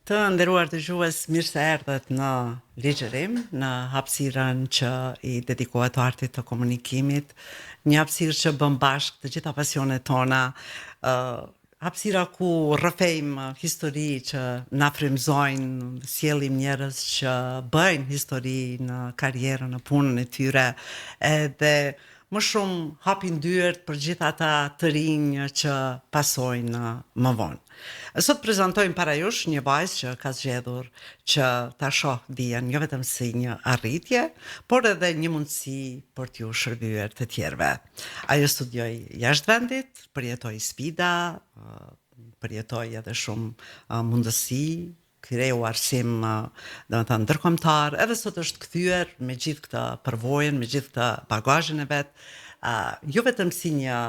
Të nderuar dëgjues, mirë se erdhët në Ligjërim, në hapësirën që i dedikohet artit të komunikimit, një hapësirë që bën bashkë të gjitha pasionet tona, hapësira ku rrëfejmë histori që na frymëzojnë, sjellim njerëz që bëjnë histori në karrierën, në punën e tyre, edhe më shumë hapin dyert për gjithë ata të rinj që pasojnë më vonë. Sot prezantojmë para jush një vajzë që ka zgjedhur që ta shoh dijen jo vetëm si një arritje, por edhe një mundësi për t'ju shërbyer të tjerëve. Ajo studioi jashtë vendit, përjetoi sfida, përjetoi edhe shumë mundësi, kreu arsim ndërkombëtar, edhe sot është kthyer me gjithë këtë përvojën, me gjithë këtë bagazhin e vet, jo vetëm si një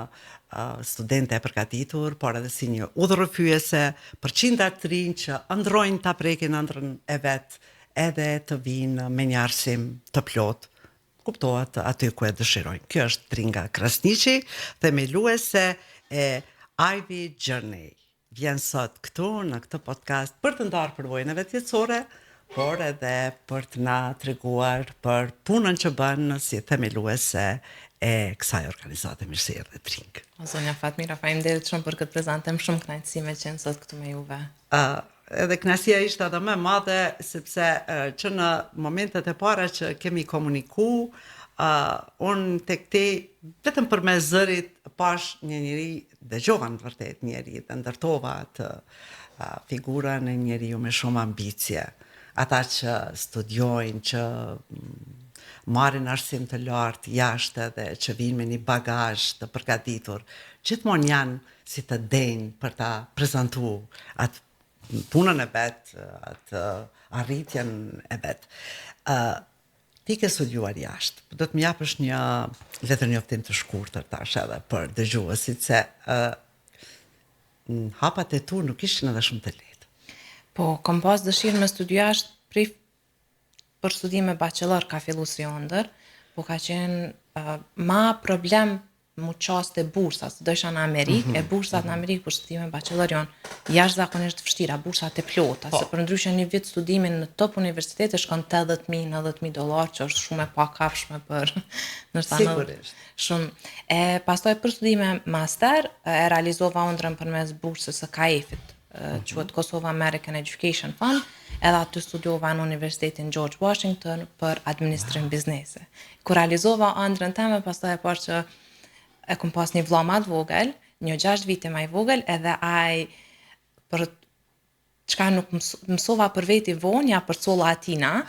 studente e përgatitur, por edhe si një udhërrëfyese për qindra të rinj që ëndrrojnë ta prekin ëndrrën e vet, edhe të vinë me një arsim të plot, kuptohet aty ku e dëshirojnë. Kjo është Tringa Krasniqi, themeluese e Ivy Journey. Vjen sot këtu në këtë podcast për të ndarë përvojën e vet jetësore, por edhe për të na treguar për punën që bën si themeluese e kësaj organizate. Mirë se erdhe Tring. Zonja Fatmira, faleminderit shumë për këtë prezantim, shumë kënaqësi me qenë sot këtu me juve. Edhe kënaqësia ishte edhe më e madhe sepse që në momentet e para që kemi komuniku, unë tek te vetëm për me zërit pash një njeri, dëgjova në të vërtet njeri, dhe ndërtova atë figurën e njeriu me shumë ambicie. Ata që studiojnë, që marrin arsim të lartë jashtë edhe që vinë me një bagazh të përgatitur, gjithmonë janë si të denjë për ta prezantuar atë punën e vet, atë arritjen e vet. Ti ke studiuar jashtë, do të më japësh një letërnjoftim të shkurtër tash edhe për dëgjuesit se hapat e tu nuk ishin edhe shumë të lehtë. Po, kam pas dëshirë me studiu jashtë për studime bachelor ka fillu si ëndër, po ka qenë ma problem mu qaste bursat, do isha në Amerikë, e bursat në Amerikë për studime bachelor janë jashtëzakonisht vështira, bursat e plota, se për ndryshe një vit studimin në top universitete shkon $80,000, $90,000, që është shumë e pakafshme për Sigurisht. Shumë. Pastaj për studime master, e realizova ëndrën përmes bursës së KAEF-it, quhet Kosova American Education Fund, edhe aty studiova në Universitetin George Washington për administrim biznese. Kur realizova ëndrën time, pastaj e parë që e kom pas një vlla më të vogël, një 6 vite më i vogël, edhe ai për çka nuk mësova për veti vonë, ja përcolla atina,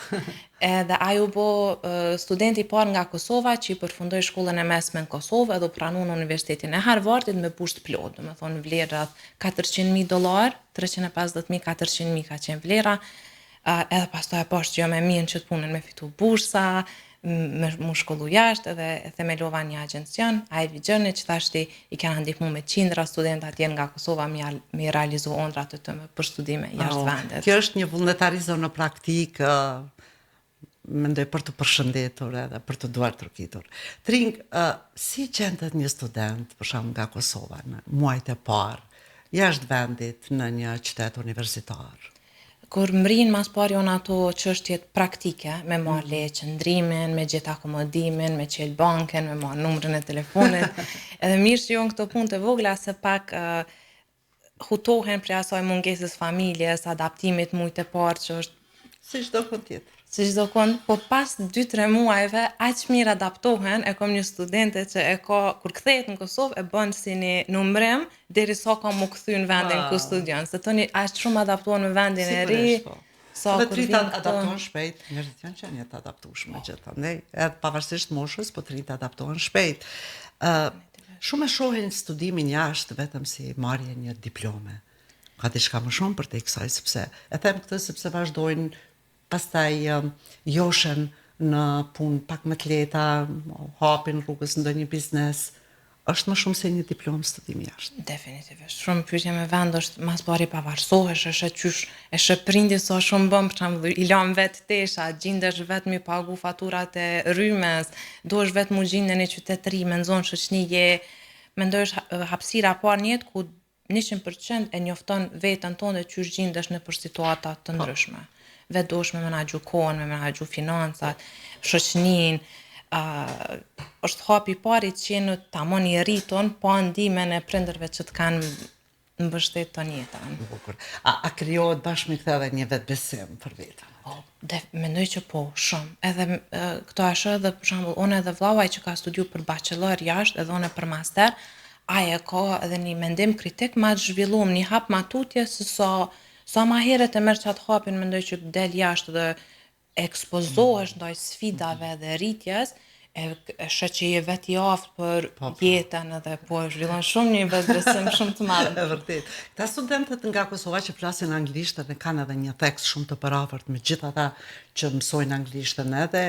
edhe ai u bë student i parë nga Kosova që i përfundoi shkollën e mesme në Kosovë edhe u pranoi në Universitetin e Harvardit me bursë plot, do të thonë vlerë rreth $400,000, 350,000, 400,000 ka qenë vlera, edhe pastaj e pash që jo me mirë që të punën me fitu bursa, mu shkollu jashtë edhe themelova një agjencion, Ivy Journey, që thashti i kanë ndihmu me qindra studenta atje nga Kosova mi realizu ëndrat të tëme për studime jashtë vendet. Kjo është një vullnetarizëm në praktikë, mendoj për të përshëndetur edhe për të duar trokitur. Tring, si gjendet një student, për shembull nga Kosova, në muajt e parë, jashtë vendit në një qytet universitar? Kur mrin mas pari on ato çështjet praktike, me marrë leje qëndrimin, me gjetë akomodimin, me qel banken, me marrë numrin e telefonit, edhe mirë që janë këto punë të vogla se pak hutohen prej asaj mungesës familjes, adaptimit mujt e parë që është si çdo kënd tjetër. Si çdo kënd, po pas 2-3 muajve aq mirë adaptohen, e kam një studente që e ka kur kthehet në Kosovë e bën si një numrim derisa ka mu kthy në vendin ku studion. Se tani aq shumë adaptohen me vendin e ri. Sa kur vjen adaptohen shpejt, njerëzit janë qenë të adaptueshëm gjithandaj, edhe pavarësisht moshës, po të rinjt adaptohen shpejt. Shumë e shohin studimin jashtë vetëm si marrje një diplome. Ka diçka më shumë për te kësaj, sepse e them këtë sepse vazhdojnë pastaj joshen në punë pak më të lehta, hapin rrugës ndonjë biznes, është më shumë se një diplomë studimi jashtë. Definitivisht. Shumë pyetje me vend është mas pari pavarësohesh, është qysh e sheh prindit sa shumë bën, për shembull, i lan vet tesha, gjendesh vetëm i pagu faturat e rrymes, duhesh vetëm u gjendë në një qytet të ri, me nxon shoqënie, mendosh hapësira parë në jetë ku 100% e njofton veten tonë që gjendesh në për situata të ndryshme. Vedosh me menaxhu kohën, me menaxhu financat, shoqëninë, është hapi i parë që në tamam i rriton pa ndihmën e prindërve që të kanë mbështetën jetën. Bukur. A krijohet bashkë me këtë edhe një vetbesim për veten? Mendoj që po, shumë. Edhe këto e shoh edhe për shembull, unë edhe vllai që ka studiu për bachelor jashtë, edhe unë për master, ai e ka edhe një mendim kritik ma të zhvilluar, një hap ma tutje se sa ma herët e merr çat hapin, mendoj që del jashtë dhe ekspozohesh ndaj sfidave dhe rritjes, e shë që je vetë i aftë për jetën edhe po zhvillon shumë një vetbesim shumë të madh. E vërtet. Këta studentët nga Kosova që flasin anglisht edhe kanë edhe një tekst shumë të përafërt me gjithë ata që mësojnë anglishtën edhe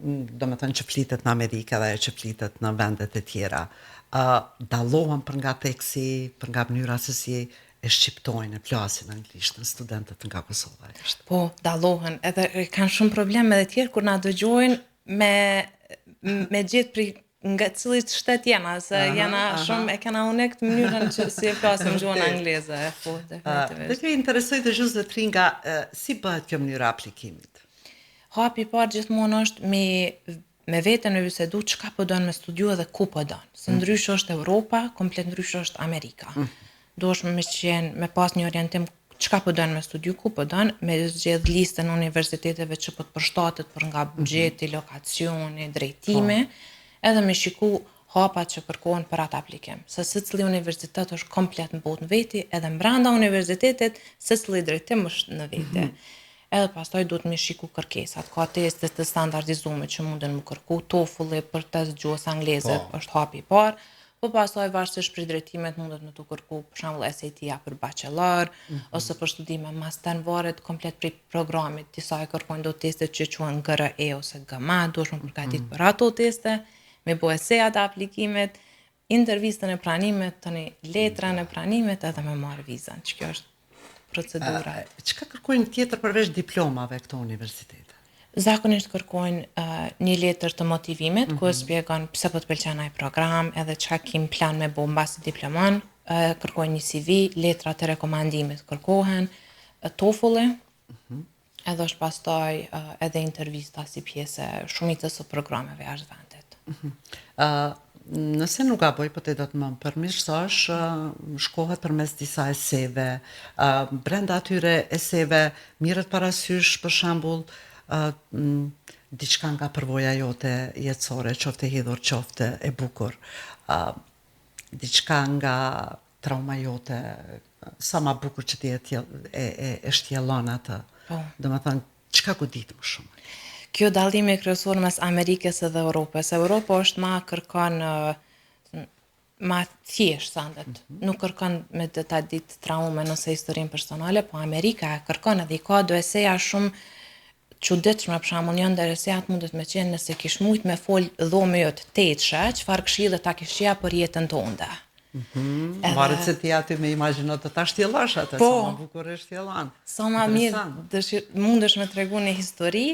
do me thënë që flitet në Amerikë edhe që flitet në vendet e tjera. Dallohen për nga teksti, për nga mënyra se si e shqiptojnë, e flasin anglishtën studentët nga Kosova. Po, dallohen, edhe kanë shumë probleme edhe tjerë kur na dëgjojnë me gjithë nga cilit shtet jena, se jena shumë e kena unik të mënyrën që si e flasim gjuhën angleze. Po, definitivisht. Dhe të interesoj të gjusë dhe tri nga si bëhet kjo mënyra aplikimit? Hapi i parë gjithmonë është me veten me bisedu çka po don me studiu edhe ku po don. Se ndryshe është Europa, komplet ndryshe është Amerika. Duhesh me pas një orientim çka po don me studiu, ku po don, me zgjedh listën e universiteteve që po të përshtatet për nga buxheti, lokacioni, drejtimi, edhe me shiku hapat që kërkohen për atë aplikim. Se secili universitet është komplet në botë në veti, edhe brenda universitetit secili drejtim është në veti. Edhe pastaj duhet me shiku kërkesat. Ka testet të standardizume që munden më kërku, TOEFL për test gjuhës angleze është hapi i parë, po pastaj varësisht për drejtimet mundet me të kërku për shembull SAT-ja për bachelor, ose për studime master varet komplet prej programit. Disa e kërkojnë do testet që quhen GRE ose GMA, duhesh me përgatit për ato teste, me bo esea të aplikimit, intervistën e pranimit, tani letrën e pranimit edhe me marrë vizën, që kjo është procedura. Çka kërkojnë tjetër përveç diplomave këto universitete? Zakonisht kërkojnë një letër të motivimit, ku e shpjegon pse po të pëlqen ai program, edhe çka kim plan me bo mbasi diplomën, kërkojnë një CV, letra të rekomandimit kërkohen, TOEFL-i, edhe është pastaj edhe intervista si pjesë e shumicës së programeve jashtë vendit. Nëse nuk gaboj, po të do të më përmirësosh, shkohet përmes disa eseve, brenda atyre eseve mirët parasysh për shembull diçka nga përvoja jote jetësore, qofte hidhur, qofte e bukur, diçka nga trauma jote, sa ma bukur që ti e shtjellon atë. Do me thënë, çka godit më shumë? Kjo dallimi kryesor mes Amerikës edhe Europës. Europa është ma kërkon ma thjesht sandet. Nuk kërkon me të ta ditë traume nëse historinë personale, po Amerika e kërkon edhe i ka do eseja shumë çuditshme, për shembull, një ndër esejat mundet me qenë nëse kish mujt me fol dhomë jo të tetëshe, çfarë këshille ta kish jep për jetën tënde. Varet se ti aty me imagjino të ta shtjellosh atë, sa ma bukur e shtjellon. Sa ma mirë mundesh me tregu një histori,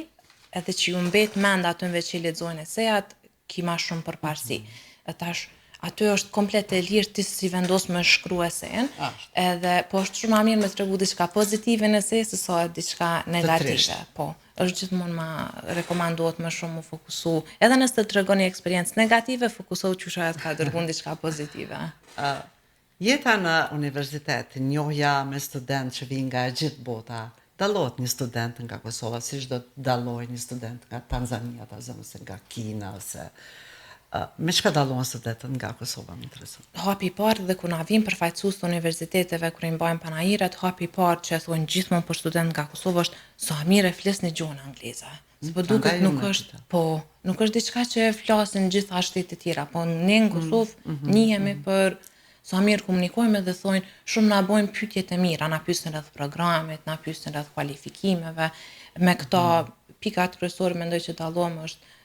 edhe që ju mbet mend atyve që i lexojnë esejat, ki ma shumë përparësi. Aty është komplet e lirë ti si vendos me shkru esejen, edhe po është shumë ma mirë me tregu diçka pozitive në esej se sa diçka negative. Po, është gjithmonë ma rekomandohet më shumë më fokusu. Edhe nëse të tregon një eksperiencë negative, fokusohu që shajat ka dërgun diçka pozitive. Jeta në universitet, njohja me student që vinë nga gjithë bota, dallohet një student nga Kosova, si do të dalloj një student nga Tanzania, ose nga Kina, ose me çka dallohen studentët nga Kosova, më intereson. Hapi i parë dhe kur na vijnë përfaqësues të universiteteve kur i mbajnë panajirat, hapi i parë që thonë gjithmonë për student nga Kosova është sa mirë e flisni gjuhën angleze. Sepse duket nuk është diçka që e flasin gjitha shtetet e tjera, po ne në Kosovë njihemi për sa mirë komunikojmë dhe thonë shumë na bojnë pyetjet e mira, na pyesin rreth programit, na pyesin rreth kualifikimeve. Me këto pikat kryesore mendoj që dallohem është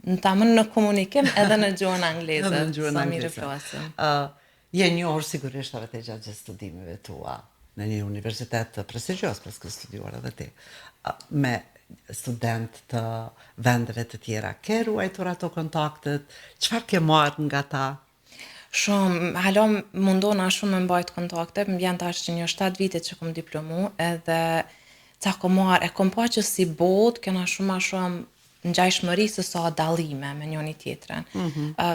në komunikim edhe në gjuhën angleze, sa mirë flasim. Je njohur sigurisht edhe te gjatë studimeve tua në një universitet të prestigjos, pas ke studiuar edhe ti, me student të vendeve të tjera. Ke ruajtur ato kontaktet? Çfarë ke marrë nga ta? Shumë, hala mundona shumë me mbajt kontakte, më vjen tash që një 7 vite që kom diplomu, edhe ca kom marrë, e kom pa që si botë, kena shumë ma shumë ngjajshmëri se sa dallime me njëri tjetrin.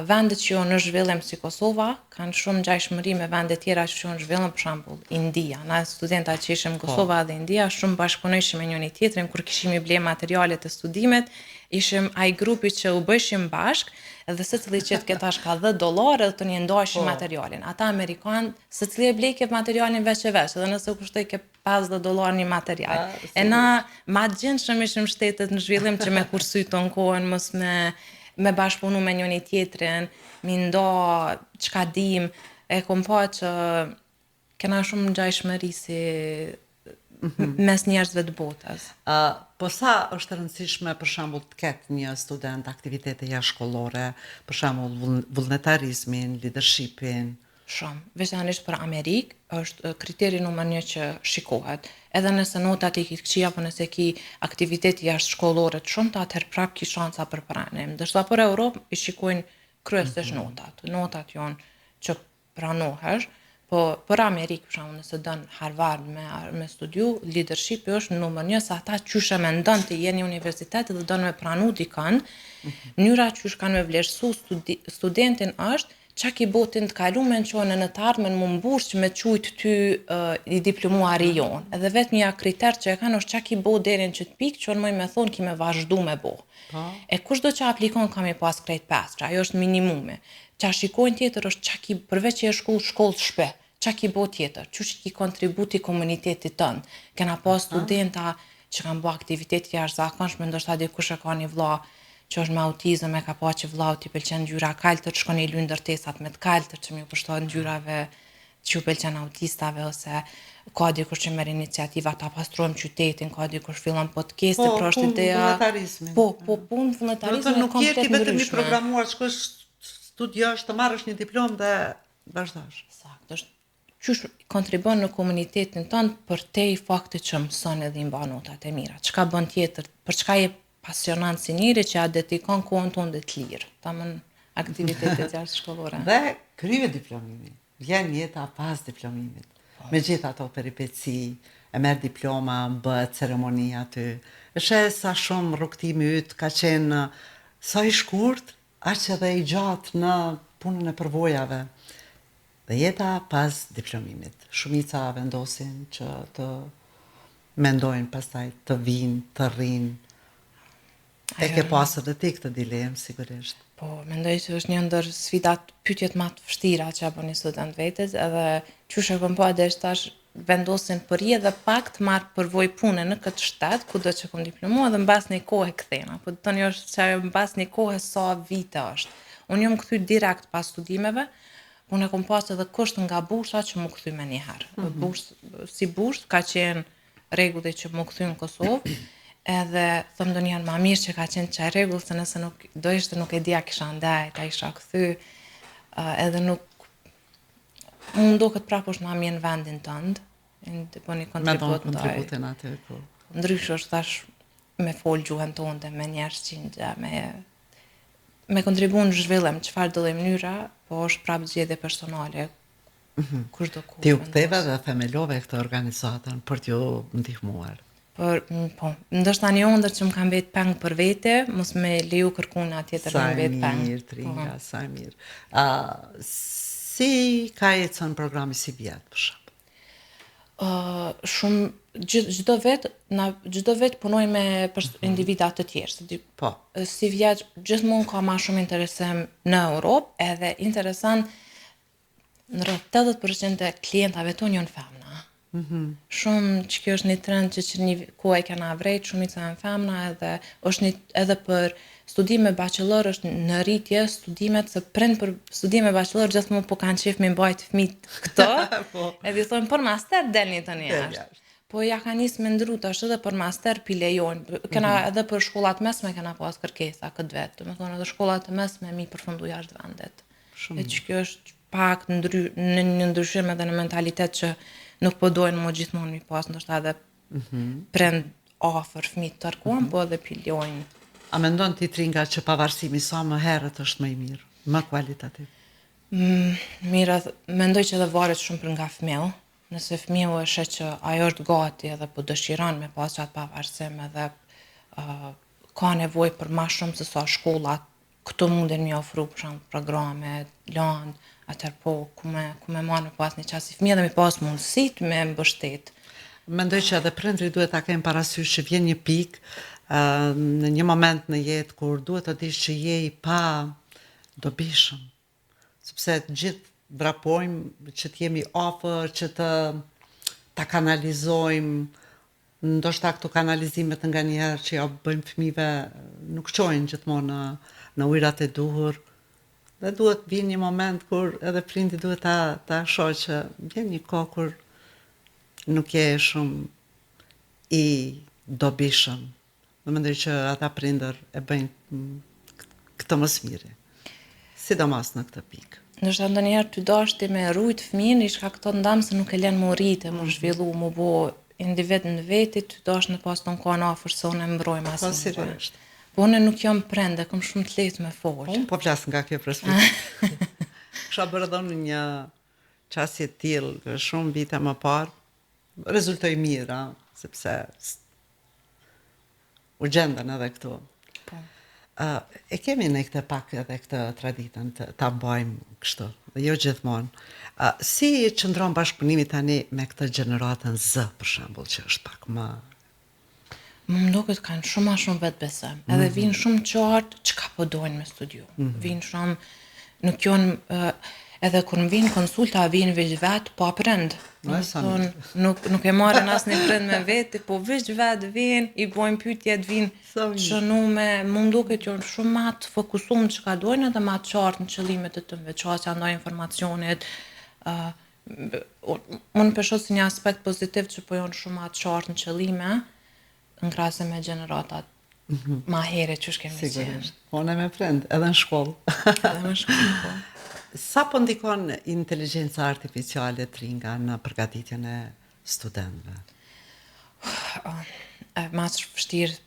Vendet që janë në zhvillim si Kosova kanë shumë ngjajshmëri me vende tjera që janë në zhvillim, për shembull India. Na studenta që ishim në Kosova dhe India shumë bashkëpunojshim me njëri tjetrin kur kishim i ble materialet e studimit, ishim ai grupi që u bëshim bashk, edhe secili qet këtash ka $10 edhe të një ndajshim materialin. Ata Amerikanë, secili e blej ke materialin veç e veç, edhe nëse u kushtoj ke $50 një material. E na ma gjendshëm ishim shtetet në zhvillim që me kursy ton kohën, mos me bashkëpunu me njëri tjetrin, mi nda çka dim, e kom pa që kena shumë ngjajshmëri si mes njerëzve të botës. Po sa është e rëndësishme për shembull të ketë një student aktivitete jashtëshkollore, për shembull vullnetarizmin, leadershipin? Shumë. Veçanërisht për Amerikë është kriteri numër 1 që shikohet. Edhe nëse notat i ki të këqija, apo nëse ki aktiviteti jashtëshkollore të shumta, atëherë prap ki shansa për pranim. Ndërsa për Europë i shikojnë kryesisht notat. Notat janë që pranohesh, po për Amerikë, për shembull, nëse don Harvard me studiu, leadershipi është numër 1, sa ata qyshe mendon të jenë në universitet dhe don me pranu dikën, mënyra qysh kanë me vlerësu studentin është qa ki botin të kalumen që në të ardhmen më mbush që me qujtë ty i diplomuar i jonë. Edhe vetë një kriter që e kanë është qa ki bo derin që të pikë që në mëj me thonë ki me vazhdu me bo. E kushdo që aplikon kam i pas krejt 5, ajo është minimumi. Qa shikojnë tjetër është qa ki përveç që e shkollë shpe, qa ki bo tjetër, që ki kontributi komunitetit tënë. Kena pas studenta që kanë bo aktiviteti jashtëzakonshme, ndoshta dikush e ka një vlla që është me autizëm, e ka pa që vllau t'i pëlqen ngjyra kaltër, shkon i luajnë ndërtesat me të kaltër që më kushtojnë ngjyrave që u pëlqen autistave, ose ka dikush që merr iniciativa ta pastrojmë qytetin, ka dikush fillon podcasti, pra është ideja. Po, punë vullnetarizmi nuk je ti vetëm i programuar, shkosh studiosh, të marrësh një diplomë dhe vazhdosh. Saktë, është qysh kontribon në komunitetin tonë për te i fakti që mëson edhe i mban notat e mira. Çka bën tjetër, për çka je pasionant si njëri që a dedikon kohën tonë dhe të lirë, tamën aktivitetet jashtëshkollore. Dhe kryve diplomimi, vjen jeta pas diplomimit, me gjitha ato peripeci, e merr diploma, bëhet ceremonia aty. Është sa shumë rrugtimi yt ka qenë sa i shkurt, aq edhe i gjatë në punën e përvojave. Dhe jeta pas diplomimit. Shumica vendosin që të mendojnë pastaj të vinë, të rrinë. E ke pasur dhe ti këtë dilemë, sigurisht. Po, mendoj që është një ndër sfidat pyetjet më të vështira që apo një student vetes, edhe qysh e kom pa deri tash vendosin për edhe pak të marr përvojë pune në këtë shtet, kudo që kom diplomuar dhe mbas një kohë kthena. Po tani është që mbas një kohë sa vite është. Unë jam kthy direkt pas studimeve, unë e kom pas edhe kusht nga bursa që më kthy më një herë. Si bursë ka qenë rregulli që më kthy në Kosovë. Edhe thëmë do njënë ma mirë që ka qenë qaj regull, se nëse do ishte nuk e dija kisha ndaj, ta isha këthy, edhe nuk, më ndo këtë prapë është ma mirë në vendin tëndë, të po një kontribut me kontributin aty, po. Ndryshë është tash me folë gjuhën tonë, me njerës qindja, me kontribu në zhvillem, qëfar do dhe mënyra, po është prapë zgjedhje personale, kush do ku. Ti u ktheve dhe themelove këtë organizatën për t'ju ndihmuar. Po, ndoshta një ondër që më kam vetë peng për vete, mos me leju kërkuna tjetër me vetë peng. Sa mirë, Tringa, sa mirë. Si ka ecën programi si vjetë, për shembull? Shumë, çdo vet punoj me individa të tjerë. Po. Si vjet gjithmonë ka ma shumë interesim në Europë, edhe interesant në rreth 80% e klientave tonë janë femna. Shumë që kjo është një trend që një kohë e kena vrejt, shumica janë femna, edhe është edhe për studime bachelor është në rritje studimet, se prind për studime bachelor gjithmonë po kanë qef me mbajt fëmijët këto, edhe i thonë për master delni tani jashtë. Po ja ka nisë me ndru tash edhe për master pi lejojnë. Kena edhe për shkollat mesme kena pas kërkesa këtë vetë. Do të thonë edhe shkollat e mesme mi përfundu jashtë vendet. E që kjo është pak në një ndryshim edhe në mentalitet që nuk po dojnë më gjithmonë mi pas, ndoshta edhe prind afër fëmijët tërkuan, po edhe pi lejojnë. A mendon ti Tringa që pavarësimi sa më herët është më i mirë, më kualitativ? Mira, mendoj që edhe varet shumë për nga fëmiu. Nëse fëmiu e sheh që ajo është gati edhe po dëshiron me pas qatë pavarësim edhe ka nevojë për ma shumë se sa shkollat këtu munden mi ofru për shembull programe, lanë, atëherë po ku me marrë me pas një qasë si fëmijë dhe mi pas mundësit me mbështet. Mendoj që edhe prindrit duhet ta kenë parasysh që vjen një pikë në një moment në jetë kur duhet të dish që je i pa dobishëm. Sepse të gjithë vrapojmë që të jemi afër, që ta kanalizojmë, ndoshta këto kanalizimet nga njerë që ja bëjmë fëmijëve nuk çojnë gjithmonë në ujërat e duhur. Dhe duhet vinë një moment kur edhe prindi duhet ta shohë që vjen një kohë kur nuk je shumë i dobishëm. Dhe mendoj që ata prindër e bëjnë këtë më së miri. Sidomos në këtë pikë. Ndoshta ndonjëherë ty dashti me rujt fëmin, i shkakton dëm se nuk e lën më rritë, më zhvillu, më bo individ në veti, ty dash në pas ton kanë afër se unë e mbroj më asnjë. Po sigurisht. Po unë nuk jam prende, kam shumë të lehtë me fol. Unë po flas nga kjo perspektivë. Kisha bërë dhënë një qasje të tillë shumë vite më parë. Rezultoi mirë, sepse u gjendën edhe këtu. Po. E kemi ne këtë pak edhe këtë traditën ta bëjmë kështu, jo gjithmonë. Si qëndron bashkëpunimi tani me këtë gjeneratën Z, për shembull, që është pak më Më duket kanë shumë ma shumë vetë besëm. Edhe vinë shumë qartë çka po dojnë me studiu. Vinë shumë, nuk janë, edhe kur më vinë konsulta, vinë veç vetë, po aprind. Nuk e marrin asnjë prind me veti, po veç vetë vinë, i bojnë pyetjet, vinë shënume, më duket janë shumë ma të fokusuar çka dojnë edhe ma të qartë në qëllimet e të veçuara, ndaj informacionit. Unë peshoh si një aspekt pozitiv që po janë shumë ma të qartë në qëllime, në krahasë me gjeneratat ma herët që kemi qenë. Po ne me prind, edhe në shkollë. Edhe në shkollë, po. Sa po ndikon inteligjenca artificiale Tringa në përgatitjen e studentëve? Mas vështirë,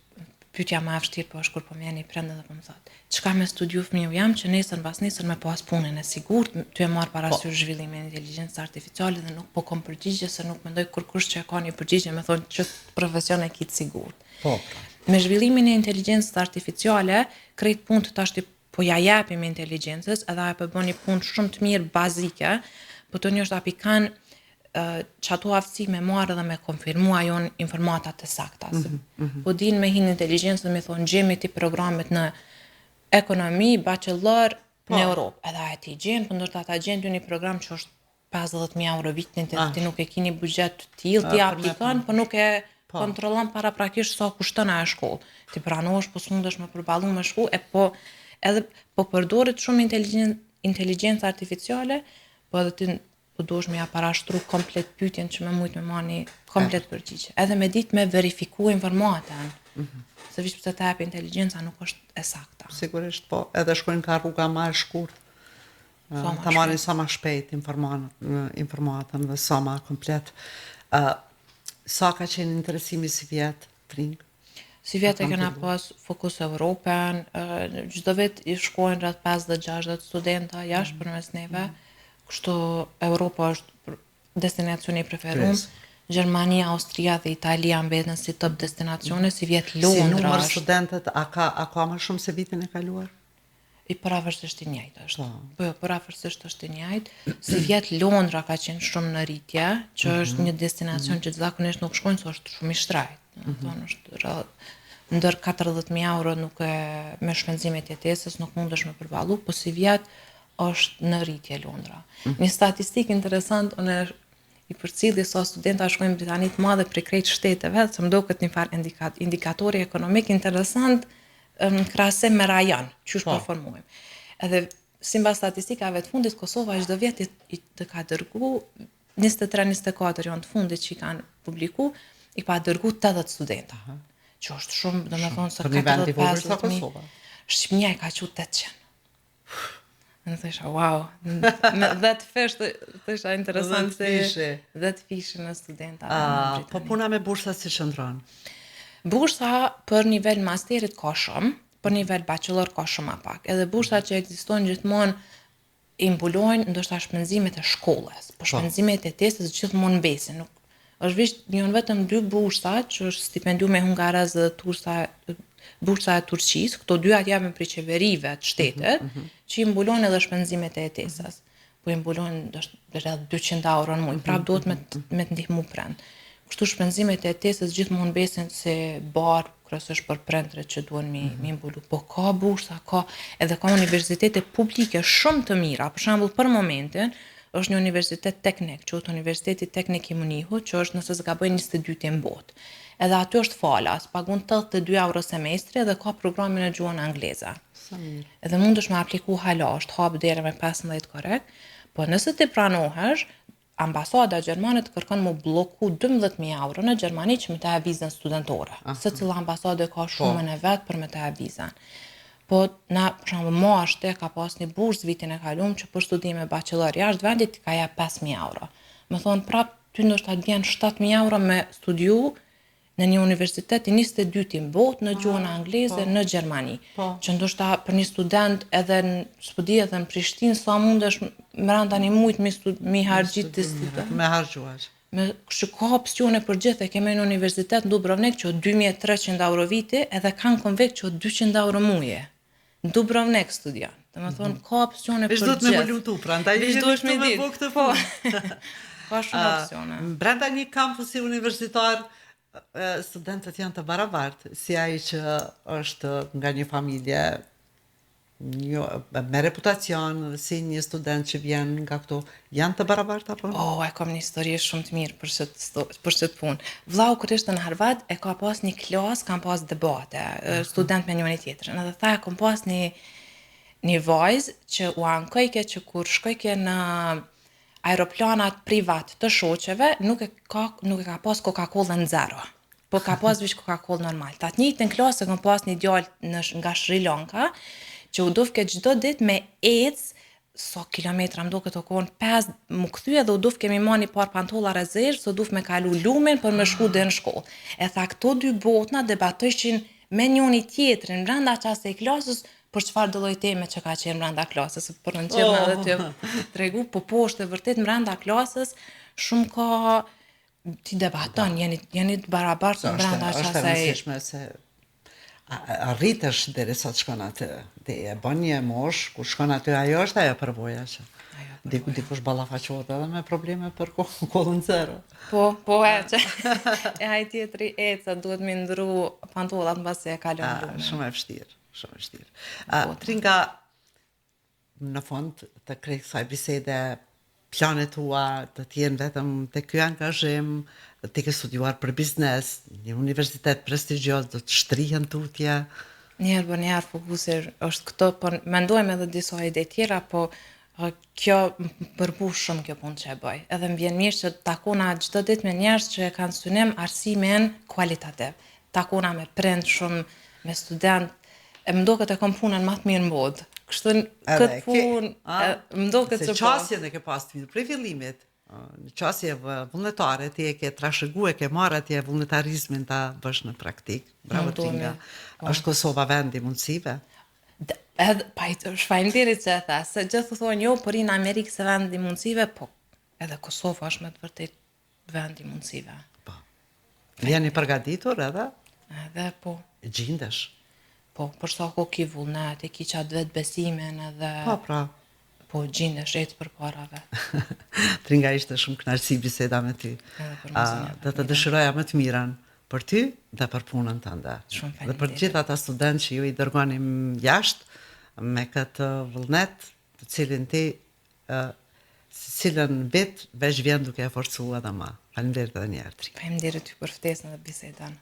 pyetja më e vështirë po është kur po më jeni prind dhe po më thotë, çka me studiu fëmiu jam që nesër mbas nesër me pas punën e sigurt, ty e marr parasysh zhvillimin e inteligjencës artificiale dhe nuk po kam përgjigje se nuk mendoj kurkush që e ka një përgjigje me thonë që profesion e kitë sigurt. Po. Me zhvillimin e inteligjencës artificiale, krejt punë të tashti po ja japim inteligjencës, edhe ajo po bën një punë shumë të mirë bazike, po të një është apikan që ato aftësi me marrë dhe me konfirmu ajo në informatat të sakta. Po din me hinë inteligjencë dhe me thonë gjemi ti programet në ekonomi, bachelor në Europë. Edhe ajo ti gjenë, për ndërta ta gjenë një program që është 50.000 euro vitin, ti nuk e kini budget të tillë, ti aplikon, po nuk e kontrollon paraprakisht sa kushton ajo shkollë. Ti pranosh, po s'mundesh me përballu me shkollë, edhe po përdoret shumë inteligjencë artificiale, po edhe ti po duhesh me ja parashtru komplet pyetjen që me mujt me marrë një komplet përgjigje. Edhe me ditë me verifiku informatën. Se vish pëse të hapi inteligjenca nuk është e sakta. Sigurisht, po, edhe shkojnë ka rruga ma e shkurt. Ta marrin sa ma shpejt informatën dhe sa ma komplet. Sa ka qenë interesimi si vjetë, Tring? Si vjetë e kena pas fokus Evropën, çdo vit i shkojnë rreth 50-60 studenta jashtë përmes neve, kështu Europa është destinacioni i preferuar. Gjermania, Austria dhe Italia mbeten si top destinacione, si vjet Londra. Si numër studentët, a ka më shumë se vitin e kaluar? I paravarësisht i njëjtë është. Po, paravarësisht është i njëjtë. Si vjet Londra ka qenë shumë në rritje, që është një destinacion që zakonisht nuk shkojnë, se është shumë i shtrajtë. Është ndër 40.000 euro nuk me shpenzimet jetesës nuk mundesh me përballu, po si vjet është në rritje Londra. Një statistikë interesant, unë i përcilli sa studenta shkojnë në Britani të madhe prej krejt shteteve, se më duket një farë indikatori ekonomik interesant në krahasim me rajon, që është performojmë. Edhe sipas statistikave të fundit, Kosova çdo vjet i të ka dërgu 23-24 janë të fundit që i kanë publiku, i ka dërgu 80 studenta. Që është shumë, domethënë se 40-50.000. Shqipnia i ka qenë 800. Në thësha, wow, dhe të fesht, thësha interesant se dhe të fishë në studenta. Po puna me bursa si qëndron? Bursa për nivel masterit ka shumë, për nivel bachelor ka shumë a pak. Edhe bursa që ekzistojnë gjithmonë i mbulojnë ndoshta shpenzimet e shkollës, po shpenzimet e testës gjithmonë mbesin. Nuk është janë vetëm 2 bursa, që është stipendiumi hungaraz dhe bursa e Turqisë, këto dy atë japin prej qeverive të shtetit, që i mbulojnë edhe shpenzimet e ETS-s. Po i mbulojnë rreth 200 euro në muaj, prapë duhet me të ndihmu prind. Kështu shpenzimet e ETS-s gjithmonë besin se barë kryesisht për prindërit që duhen mi mbulu. Po ka bursa, edhe ka universitete publike shumë të mira. Për shembull, për momentin është një universitet teknik, quhet Universiteti Teknik i Munihut, që është nëse s'gaboj 22 në botë. Edhe aty është falas, pagun 82 euro semestri dhe ka programin e gjuhën angleze. Edhe mundesh me apliku hala, është hap deri me 15 korrekt, po nëse ti pranohesh, ambasada gjermane të kërkon mu bloku 12.000 euro në Gjermani që me ta e vizën studentore. Secila ambasade ka shumën e vet për me ta e vizën. Po na, për shembull, moshte ka pas një bursë vitin e kaluar që për studime bachelor jashtë vendit ka jap 5.000 euro. Më thon prap ty ndoshta të vjen 7.000 euro me studiu në një universitet i 22 në botë në gjuhën angleze në Gjermani. Që ndoshta për një student edhe në studi edhe në Prishtinë sa mundesh brenda një muajit mi harxhit të student. Me harxhuar. Kështu ka opsione për gjithë, kemi në universitet në Dubrovnik që 2.300 euro viti edhe kanë konvekt që 200 euro muaje. Në Dubrovnik studion. Domethënë ka opsione për gjithë. Veç duhet me voluntu, prandaj duhesh me me ditë. këtë punë. Ka shumë opsione. Brenda një kampusi universitar studentët janë të barabartë, si ai që është nga një familje me reputacion, si një student që vjen nga këto, janë të barabartë apo? E kam një histori shumë të mirë për këtë punë. Vllau kur ishte në Harvard e ka pas një klas, kam pas debate, student me njëri tjetrin. Edhe tha kam pas një vajzë që u ankojke që kur shkojke në aeroplanat privat të shoqeve, nuk e ka pas Coca-Cola në zero. Po ka pas vish Coca-Cola normal. Ta të njëjtën klasë kam pas një djalë nga Sri Lanka, që u dufke çdo ditë me sa kilometra më duket kohën 5 më kthye dhe u duf kemi marrë par pantolla rezervë, so duf me kalu lumen për me shku deri në shkollë. E tha këto dy botna debatojshin me njëri tjetrin brenda çastë klasës për çfarë do lloj teme që ka qenë brenda klasës, për në qenë edhe të tregu, po është e vërtet brenda klasës shumë ka ti debaton, jeni të barabartë brenda çasaj. Është e rëndësishme se arritesh derisa të shkon aty. Ti e bën një mosh, kur shkon aty ajo është ajo përvoja që dikush ballafaqohet edhe me probleme për kollën zero. Po që ai tjetri sa duhet me ndru pantollat mbasi e kalon lumen. Shumë e vështirë. Tringa, në fund të krejt kësaj bisede, planet tua të tjenë vetëm të ky angazhim, të ke studiuar për biznes, një universitet prestigios, do të shtrihen tutje. Njerë fokusi është këto, po mendojmë edhe disa ide tjera, po kjo përpush shumë kjo punë që e bëj. Edhe më vjen mirë që takona çdo ditë me njerëz që kanë synim arsimin kualitativ. Takona me prind shumë, me student, e më duket e kam punën më të mirë në botë. Kështu këtë punë, më duket se qasjen e ke pas të vitë prej fillimit. Në qasje vullnetare, ti e ke trashëgu, e ke marrë atje vullnetarizmin ta bësh në praktik. Bravo Tinga. Është Kosova vendi mundësive? Shfaqinderit që e tha, se gjithë thonë jo, por në Amerikë se vendi mundësive, po edhe Kosova është me të vërtet vendi mundësive. Po. Jeni përgatitur edhe? Edhe po. Gjindesh? Po, për sa ko ki vullnet, e ki qatë vetë besimin edhe... Po, gjindesh etë për parave. Tringa ishte shumë kënaqësi biseda me ty. Dhe të dëshiroja më të mirën për ty dhe për punën tënde. Dhe për gjithë ata studentë që ju i dërgonim jashtë me këtë vullnet, të cilin ti cilën vit veç vjen duke e forcuar edhe më. Faleminderit edhe një herë. Faleminderit ty për ftesën dhe bisedën.